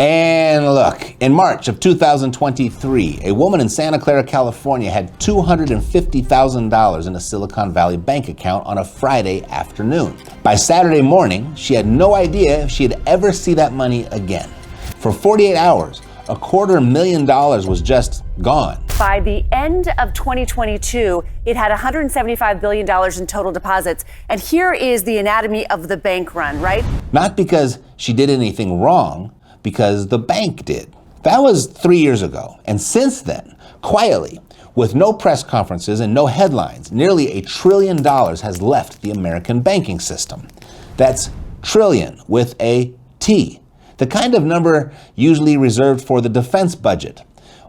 And look, in March of 2023, a woman in Santa Clara, California had $250,000 in a Silicon Valley bank account on a Friday afternoon. By Saturday morning, she had no idea if she'd ever see that money again. For 48 hours, $250,000 was just gone. By the end of 2022, it had $175 billion in total deposits. And here is the anatomy of the bank run, right? Not because she did anything wrong, because the bank did. That was 3 years ago. And since then, quietly, with no press conferences and no headlines, nearly $1 trillion has left the American banking system. That's trillion with a T. The kind of number usually reserved for the defense budget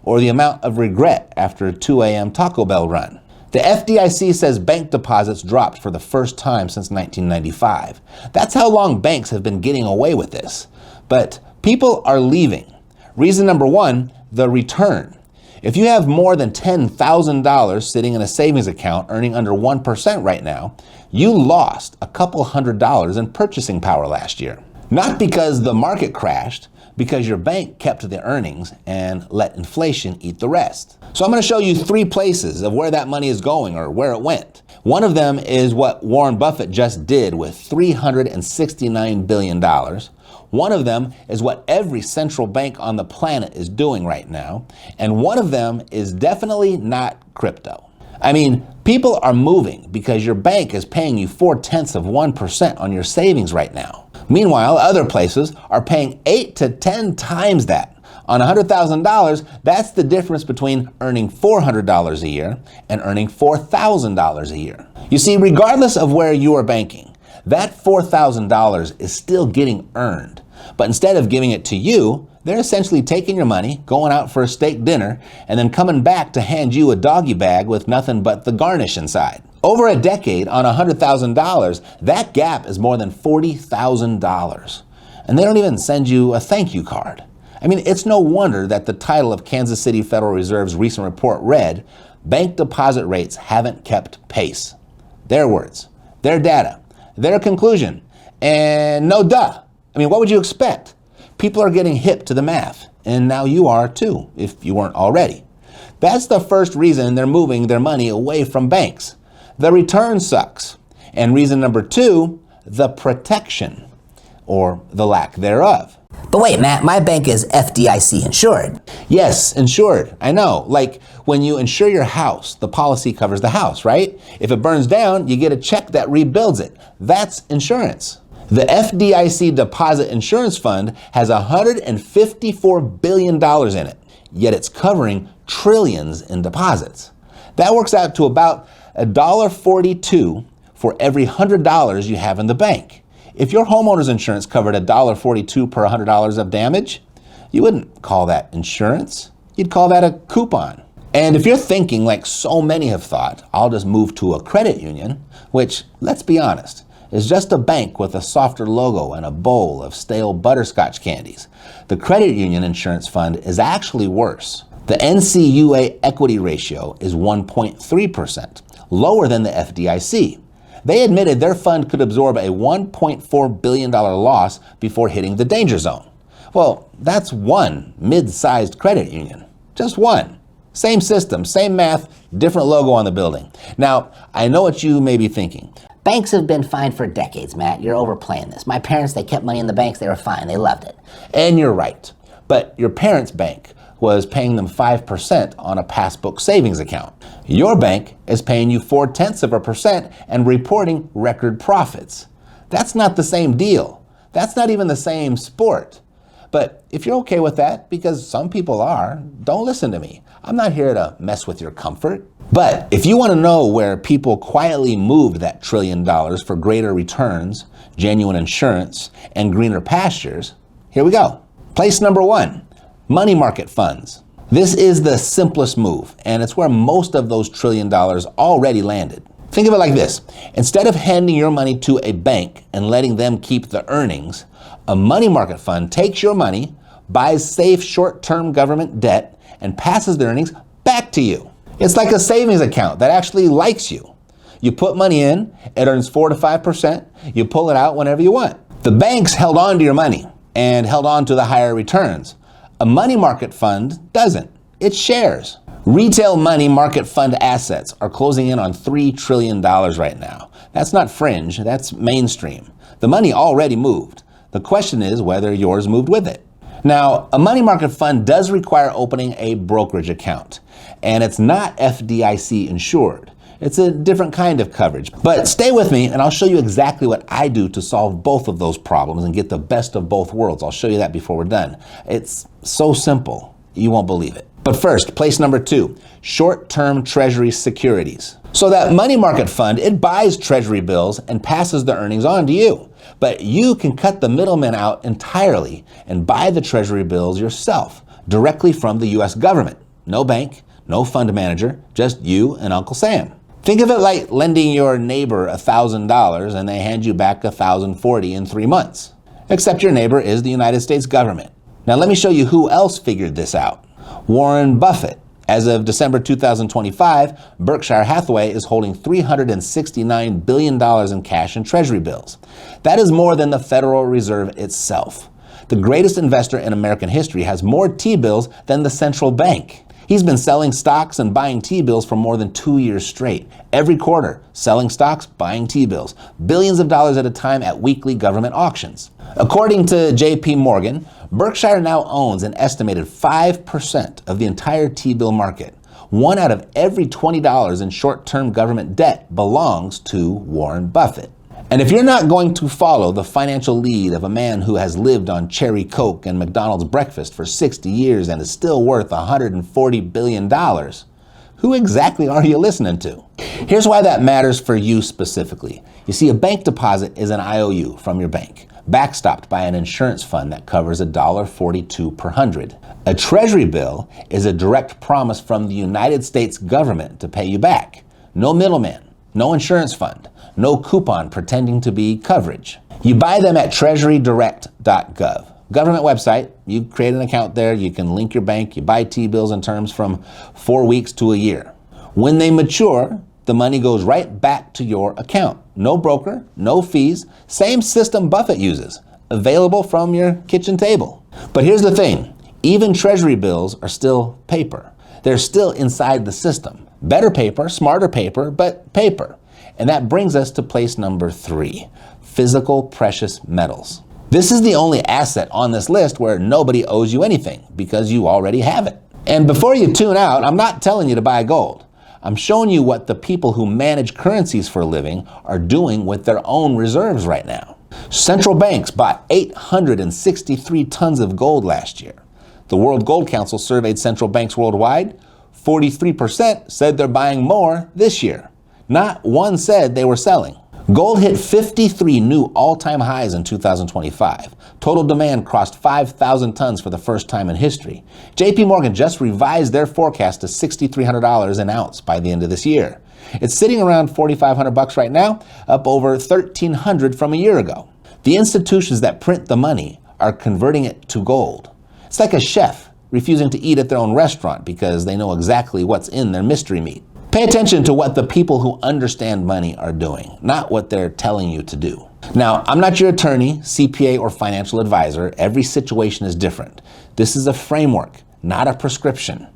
or the amount of regret after a 2 a.m. Taco Bell run. The FDIC says bank deposits dropped for the first time since 1995. That's how long banks have been getting away with this. But people are leaving. Reason number one, the return. If you have more than $10,000 sitting in a savings account earning under 1% right now, you lost a couple $100 in purchasing power last year. Not because the market crashed, because your bank kept the earnings and let inflation eat the rest. So I'm going to show you 3 places of where that money is going or where it went. One of them is what Warren Buffett just did with $369 billion. One of them is what every central bank on the planet is doing right now. And one of them is definitely not crypto. I mean, people are moving because your bank is paying you 0.4% on your savings right now. Meanwhile, other places are paying 8 to 10 times that. On $100,000, that's the difference between earning $400 a year and earning $4,000 a year. You see, regardless of where you are banking, that $4,000 is still getting earned. But instead of giving it to you, they're essentially taking your money, going out for a steak dinner, and then coming back to hand you a doggy bag with nothing but the garnish inside. Over a decade, on $100,000, that gap is more than $40,000. And they don't even send you a thank you card. I mean, it's no wonder that the title of Kansas City Federal Reserve's recent report read, "Bank deposit rates haven't kept pace." Their words, their data, their conclusion, and no duh. I mean, what would you expect? People are getting hip to the math, and now you are too, if you weren't already. That's the first reason they're moving their money away from banks. The return sucks. And reason number 2, the protection, or the lack thereof. But wait, Matt, my bank is FDIC insured. Yes, insured. I know. Like when you insure your house, the policy covers the house, right? If it burns down, you get a check that rebuilds it. That's insurance. The FDIC Deposit Insurance Fund has $154 billion in it, yet it's covering trillions in deposits. That works out to about $1.42 for every $100 you have in the bank. If your homeowner's insurance covered $1.42 per $100 of damage, you wouldn't call that insurance. You'd call that a coupon. And if you're thinking like so many have thought, I'll just move to a credit union, which, let's be honest, is just a bank with a softer logo and a bowl of stale butterscotch candies. The credit union insurance fund is actually worse. The NCUA equity ratio is 1.3%, lower than the FDIC. They admitted their fund could absorb a $1.4 billion loss before hitting the danger zone. Well, that's one mid-sized credit union. Just one. Same system, same math, different logo on the building. Now, I know what you may be thinking. Banks have been fine for decades, Matt. You're overplaying this. My parents, they kept money in the banks. They were fine. They loved it. And you're right. But your parents' bank was paying them 5% on a passbook savings account. Your bank is paying you 0.4% and reporting record profits. That's not the same deal. That's not even the same sport. But if you're okay with that, because some people are, don't listen to me. I'm not here to mess with your comfort. But if you want to know where people quietly moved that $1 trillion for greater returns, genuine insurance, and greener pastures, here we go. Place number 1, money market funds. This is the simplest move, and it's where most of those $1 trillion already landed. Think of it like this. Instead of handing your money to a bank and letting them keep the earnings, a money market fund takes your money, buys safe short-term government debt, and passes the earnings back to you. It's like a savings account that actually likes you. You put money in, it earns 4 to 5%, you pull it out whenever you want. The banks held on to your money. and held on to the higher returns. A money market fund doesn't. It shares. Retail money market fund assets are closing in on $3 trillion right now. That's not fringe, that's mainstream. The money already moved. The question is whether yours moved with it. Now, a money market fund does require opening a brokerage account, and it's not FDIC insured. It's a different kind of coverage. But stay with me and I'll show you exactly what I do to solve both of those problems and get the best of both worlds. I'll show you that before we're done. It's so simple, you won't believe it. But first, place number 2, short-term Treasury securities. So that money market fund, it buys Treasury bills and passes the earnings on to you. But you can cut the middleman out entirely and buy the Treasury bills yourself, directly from the US government. No bank, no fund manager, just you and Uncle Sam. Think of it like lending your neighbor $1,000 and they hand you back $1,040 in 3 months. Except your neighbor is the United States government. Now let me show you who else figured this out. Warren Buffett. As of December 2025, Berkshire Hathaway is holding $369 billion in cash and Treasury bills. That is more than the Federal Reserve itself. The greatest investor in American history has more T-bills than the central bank. He's been selling stocks and buying T-bills for more than 2 years straight. Every quarter, selling stocks, buying T-bills. Billions of dollars at a time at weekly government auctions. According to JP Morgan, Berkshire now owns an estimated 5% of the entire T-bill market. 1 out of every $20 in short-term government debt belongs to Warren Buffett. And if you're not going to follow the financial lead of a man who has lived on cherry Coke and McDonald's breakfast for 60 years and is still worth $140 billion, who exactly are you listening to? Here's why that matters for you specifically. You see, a bank deposit is an IOU from your bank, backstopped by an insurance fund that covers $1.42 per hundred. A Treasury bill is a direct promise from the United States government to pay you back. No middleman, no insurance fund, no coupon pretending to be coverage. You buy them at treasurydirect.gov. Government website, you create an account there, you can link your bank, you buy T-bills in terms from 4 weeks to a year. When they mature, the money goes right back to your account. No broker, no fees, same system Buffett uses, available from your kitchen table. But here's the thing, even Treasury bills are still paper. They're still inside the system. Better paper, smarter paper, but paper. And that brings us to place number 3, physical precious metals. This is the only asset on this list where nobody owes you anything because you already have it. And before you tune out, I'm not telling you to buy gold. I'm showing you what the people who manage currencies for a living are doing with their own reserves right now. Central banks bought 863 tons of gold last year. The World Gold Council surveyed central banks worldwide. 43% said they're buying more this year. Not one said they were selling. Gold hit 53 new all-time highs in 2025. Total demand crossed 5,000 tons for the first time in history. JP Morgan just revised their forecast to $6,300 an ounce by the end of this year. It's sitting around $4,500 right now, up over $1,300 from a year ago. The institutions that print the money are converting it to gold. It's like a chef refusing to eat at their own restaurant because they know exactly what's in their mystery meat. Pay attention to what the people who understand money are doing, not what they're telling you to do. Now, I'm not your attorney, CPA, or financial advisor. Every situation is different. This is a framework, not a prescription.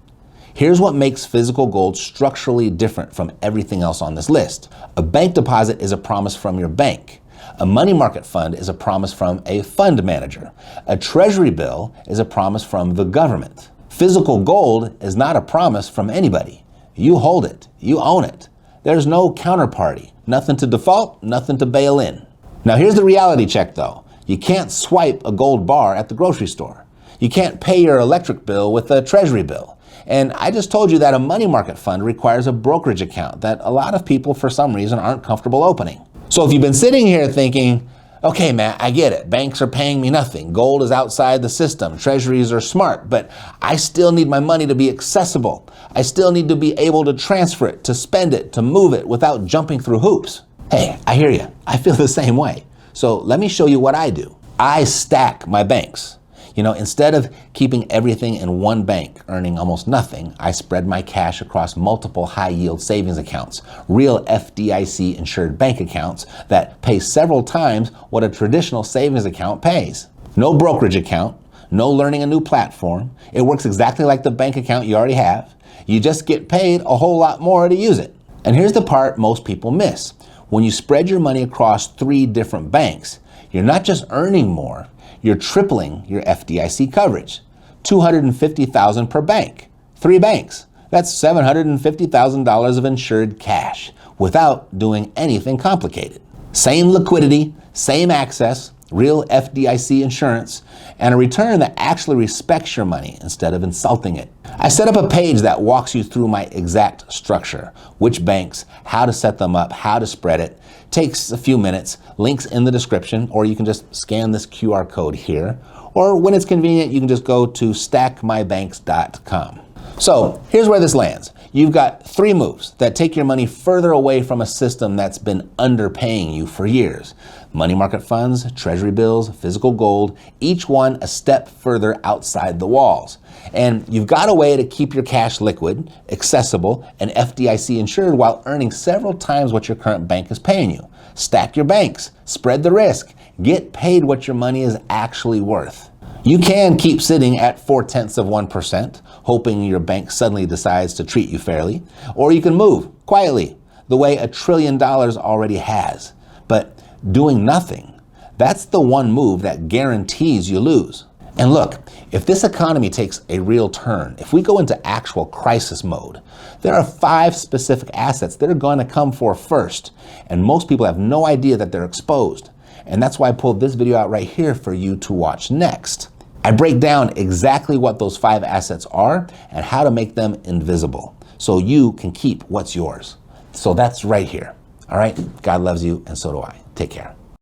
Here's what makes physical gold structurally different from everything else on this list. A bank deposit is a promise from your bank. A money market fund is a promise from a fund manager. A treasury bill is a promise from the government. Physical gold is not a promise from anybody. You hold it. You own it. There's no counterparty. Nothing to default, nothing to bail in. Now here's the reality check though. You can't swipe a gold bar at the grocery store. You can't pay your electric bill with a treasury bill. And I just told you that a money market fund requires a brokerage account that a lot of people for some reason aren't comfortable opening. So if you've been sitting here thinking, okay, Matt, I get it. Banks are paying me nothing. Gold is outside the system. Treasuries are smart, but I still need my money to be accessible. I still need to be able to transfer it, to spend it, to move it without jumping through hoops. Hey, I hear you. I feel the same way. So let me show you what I do. I stack my banks. Instead of keeping everything in one bank earning almost nothing, I spread my cash across multiple high-yield savings accounts, real FDIC insured bank accounts that pay several times what a traditional savings account pays. No brokerage account, no learning a new platform. It works exactly like the bank account you already have. You just get paid a whole lot more to use it. And here's the part most people miss. When you spread your money across 3 different banks, you're not just earning more, you're tripling your FDIC coverage. $250,000 per bank. 3 banks. That's $750,000 of insured cash without doing anything complicated. Same liquidity, same access, real FDIC insurance, and a return that actually respects your money instead of insulting it. I set up a page that walks you through my exact structure, which banks, how to set them up, how to spread it. Takes a few minutes, links in the description, or you can just scan this QR code here, or when it's convenient, you can just go to stackmybanks.com. So here's where this lands. You've got 3 moves that take your money further away from a system that's been underpaying you for years. Money market funds, treasury bills, physical gold, each one a step further outside the walls. And you've got a way to keep your cash liquid, accessible, and FDIC insured while earning several times what your current bank is paying you. Stack your banks, spread the risk, get paid what your money is actually worth. You can keep sitting at 0.4%, hoping your bank suddenly decides to treat you fairly, or you can move quietly, the way $1 trillion already has. But doing nothing, that's the one move that guarantees you lose. And look, if this economy takes a real turn, if we go into actual crisis mode, there are 5 specific assets that are going to come for first, and most people have no idea that they're exposed. And that's why I pulled this video out right here for you to watch next. I break down exactly what those 5 assets are and how to make them invisible so you can keep what's yours. So that's right here. All right? God loves you, and so do I. Take care.